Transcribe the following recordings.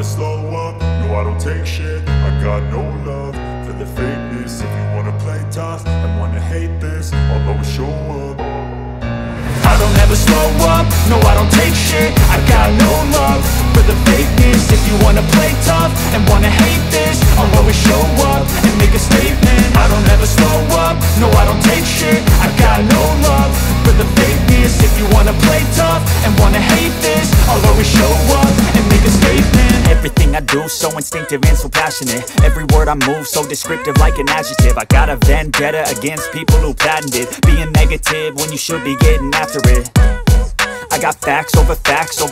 never slow up, no I don't take shit. I got no love for the fakeness. If you wanna play tough and wanna hate this, I'll always show up. I don't ever slow up, no I don't take shit. I got no love for the fakeness. If you wanna play tough and wanna hate this, I'll always show up and make a statement. I don't ever slow up, no I don't take shit. I got no love for the fakeness. If you wanna play tough and wanna hate this, I'll always show up and make a statement. Everything I do so instinctive and so passionate. Every word I move so descriptive like an adjective. I got a vendetta against people who patented being negative when you should be getting after it. I got facts over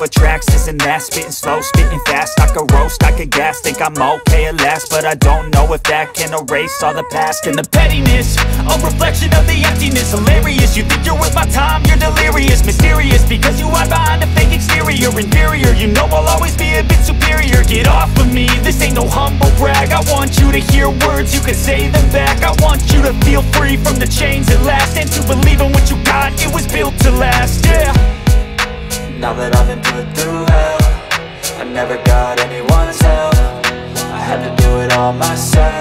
tracks, this and that. Spitting slow, spitting fast. I could roast, I could gas. Think I'm okay at last, but I don't know if that can erase all the past. And the pettiness, a reflection of the emptiness. Hilarious, you think you're worth my time, you're delirious. Mysterious, because you hide behind a fake exterior. Inferior, you know I'll always be a bit superior. Get off of me, this ain't no humble brag. I want you to hear words, you can say them back. I want you to feel free from the chains at last, and to believe in what you got, it was built to last, yeah. Now that I've been put through hell, I never got anyone's help. I had to do it all myself.